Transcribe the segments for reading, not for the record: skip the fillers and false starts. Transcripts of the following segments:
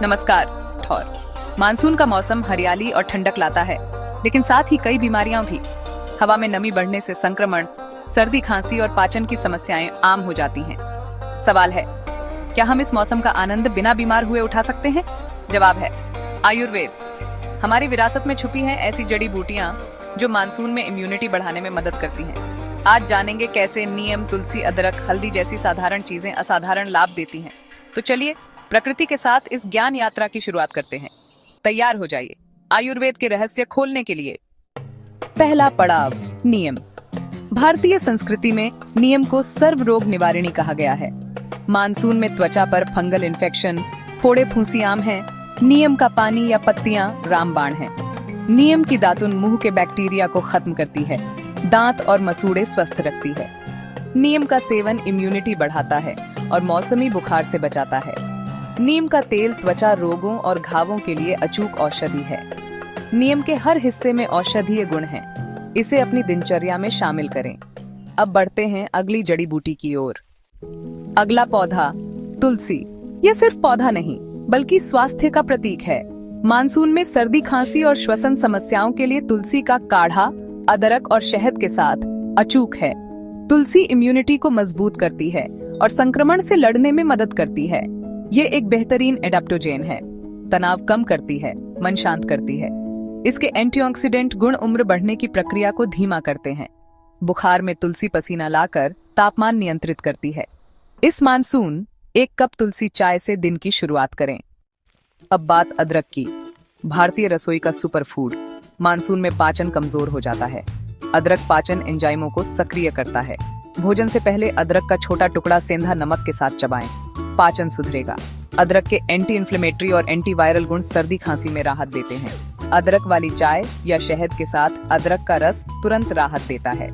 नमस्कार। ठौर मानसून का मौसम हरियाली और ठंडक लाता है, लेकिन साथ ही कई बीमारियां भी। हवा में नमी बढ़ने से संक्रमण, सर्दी, खांसी और पाचन की समस्याएं आम हो जाती हैं। सवाल है, क्या हम इस मौसम का आनंद बिना बीमार हुए उठा सकते हैं? जवाब है आयुर्वेद। हमारी विरासत में छुपी हैं ऐसी जड़ी बूटियां जो मानसून में इम्यूनिटी बढ़ाने में मदद करती हैं। आज जानेंगे कैसे नीम, तुलसी, अदरक, हल्दी जैसी साधारण चीजें असाधारण लाभ देती हैं। तो चलिए प्रकृति के साथ इस ज्ञान यात्रा की शुरुआत करते हैं। तैयार हो जाइए आयुर्वेद के रहस्य खोलने के लिए। पहला पड़ाव, नीम। भारतीय संस्कृति में नीम को सर्व रोग निवारिणी कहा गया है। मानसून में त्वचा पर फंगल इन्फेक्शन, फोड़े, फुंसी आम है। नीम का पानी या पत्तियां रामबाण हैं। नीम की दातुन मुंह के बैक्टीरिया को खत्म करती है, दांत और मसूड़े स्वस्थ रखती है। नीम का सेवन इम्यूनिटी बढ़ाता है और मौसमी बुखार से बचाता है। नीम का तेल त्वचा रोगों और घावों के लिए अचूक औषधि है। नीम के हर हिस्से में औषधीय गुण हैं। इसे अपनी दिनचर्या में शामिल करें। अब बढ़ते हैं अगली जड़ी बूटी की ओर। अगला पौधा, तुलसी। ये सिर्फ पौधा नहीं बल्कि स्वास्थ्य का प्रतीक है। मानसून में सर्दी, खांसी और श्वसन समस्याओं के लिए तुलसी का काढ़ा अदरक और शहद के साथ अचूक है। तुलसी इम्यूनिटी को मजबूत करती है और संक्रमण से लड़ने में मदद करती है। ये एक बेहतरीन एडाप्टोजेन है, तनाव कम करती है, मन शांत करती है। इसके एंटीऑक्सीडेंट गुण उम्र बढ़ने की प्रक्रिया को धीमा करते हैं। बुखार में तुलसी पसीना लाकर तापमान नियंत्रित करती है। इस मानसून 1 कप तुलसी चाय से दिन की शुरुआत करें। अब बात अदरक की। भारतीय रसोई का सुपर फूड। मानसून में पाचन कमजोर हो जाता है। अदरक पाचन एंजाइमों को सक्रिय करता है। भोजन से पहले अदरक का छोटा टुकड़ा सेंधा नमक के साथ चबाएं। पाचन सुधरेगा। अदरक के एंटी इन्फ्लेमेटरी और एंटीवायरल गुण सर्दी, खांसी में राहत देते हैं। अदरक वाली चाय या शहद के साथ अदरक का रस तुरंत राहत देता है।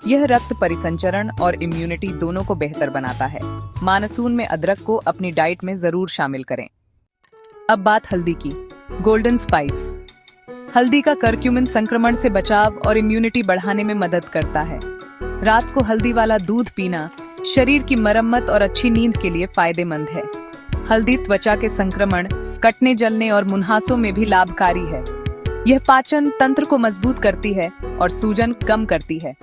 यह रक्त परिसंचरण और इम्यूनिटी दोनों को बेहतर बनाता है। मानसून में अदरक को अपनी डाइट में जरूर शामिल करें। अब बात हल्दी की। Golden spice. हल्दी का करक्यूमिन संक्रमण से बचाव और इम्यूनिटी बढ़ाने में मदद करता है। रात को हल्दी वाला दूध पीना शरीर की मरम्मत और अच्छी नींद के लिए फायदेमंद है। हल्दी त्वचा के संक्रमण, कटने, जलने और मुंहासों में भी लाभकारी है। यह पाचन तंत्र को मजबूत करती है और सूजन कम करती है।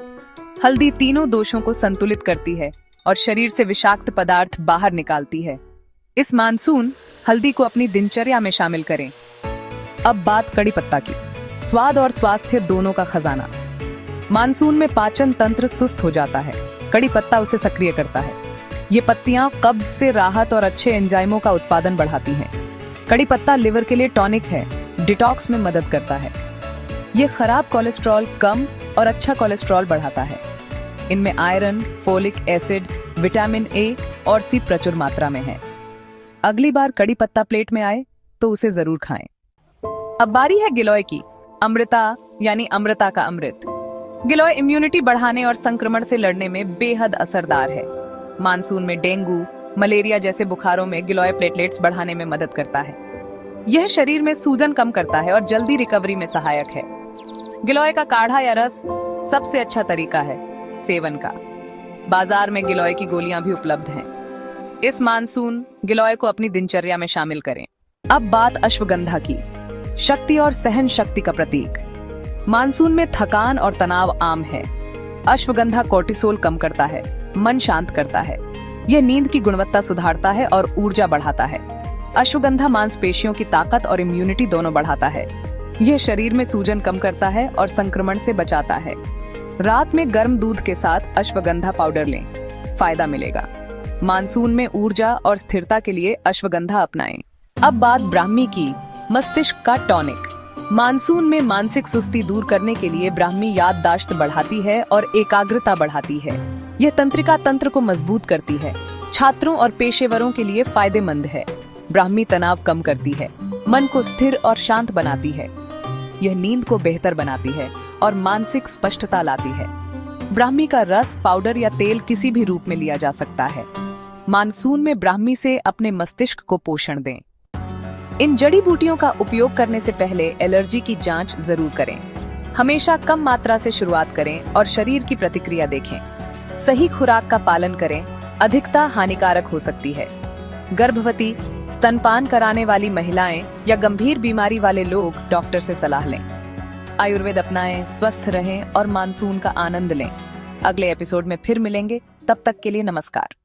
हल्दी तीनों दोषों को संतुलित करती है और शरीर से विषाक्त पदार्थ बाहर निकालती है। इस मानसून हल्दी को अपनी दिनचर्या में शामिल करें। अब बात कड़ी पत्ता की। स्वाद और स्वास्थ्य दोनों का खजाना। मानसून में पाचन तंत्र सुस्त हो जाता है। कड़ी पत्ता उसे सक्रिय करता है। ये पत्तियां कब्ज से राहत और अच्छे एंजाइमों का उत्पादन बढ़ाती हैं। कड़ी पत्ता लिवर के लिए टॉनिक है, डिटॉक्स में मदद करता है। ये खराब कोलेस्ट्रॉल कम और अच्छा कोलेस्ट्रॉल बढ़ाता है। इनमें iron, folic acid, vitamin A और सी प्रचुर मात्रा में है। अगली बार कड़ी पत्ता प्लेट में आए तो उसे जरूर खाएं। अब बारी है गिलोय की। अमृता यानी अमृता का अमृत। गिलोय इम्यूनिटी बढ़ाने और संक्रमण से लड़ने में बेहद असरदार है। मानसून में डेंगू, मलेरिया जैसे बुखारों में गिलोय प्लेटलेट्स बढ़ाने में मदद करता है। यह शरीर में सूजन कम करता है और जल्दी रिकवरी में सहायक है। गिलोय का काढ़ा या रस सबसे अच्छा तरीका है सेवन का। बाजार में गिलोय की गोलियां भी उपलब्ध हैं। इस मानसून गिलोय को अपनी दिनचर्या में शामिल करें। अब बात अश्वगंधा की। शक्ति और सहन शक्ति का प्रतीक। मानसून में थकान और तनाव आम है। अश्वगंधा कोर्टिसोल कम करता है, मन शांत करता है। यह नींद की गुणवत्ता सुधारता है और ऊर्जा बढ़ाता है। अश्वगंधा मांसपेशियों की ताकत और इम्यूनिटी दोनों बढ़ाता है। यह शरीर में सूजन कम करता है और संक्रमण से बचाता है। रात में गर्म दूध के साथ अश्वगंधा पाउडर लें, फायदा मिलेगा। मानसून में ऊर्जा और स्थिरता के लिए अश्वगंधा अपनाएं। अब बात ब्राह्मी की। मस्तिष्क का टॉनिक। मानसून में मानसिक सुस्ती दूर करने के लिए ब्राह्मी याददाश्त बढ़ाती है और एकाग्रता बढ़ाती है। यह तंत्रिका तंत्र को मजबूत करती है। छात्रों और पेशेवरों के लिए फायदेमंद है। ब्राह्मी तनाव कम करती है, मन को स्थिर और शांत बनाती है। यह नींद को बेहतर बनाती है और मानसिक स्पष्टता लाती है। ब्राह्मी का रस, पाउडर या तेल किसी भी रूप में लिया जा सकता है। मानसून में ब्राह्मी से अपने मस्तिष्क को पोषण दें। इन जड़ी बूटियों का उपयोग करने से पहले एलर्जी की जांच जरूर करें। हमेशा कम मात्रा से शुरुआत करें और शरीर की प्रतिक्रिया देखें। सही खुराक का पालन करें, अधिकता हानिकारक हो सकती है। गर्भवती, स्तनपान कराने वाली महिलाएं या गंभीर बीमारी वाले लोग डॉक्टर से सलाह लें। आयुर्वेद अपनाएं, स्वस्थ रहें और मानसून का आनंद लें। अगले एपिसोड में फिर मिलेंगे, तब तक के लिए नमस्कार।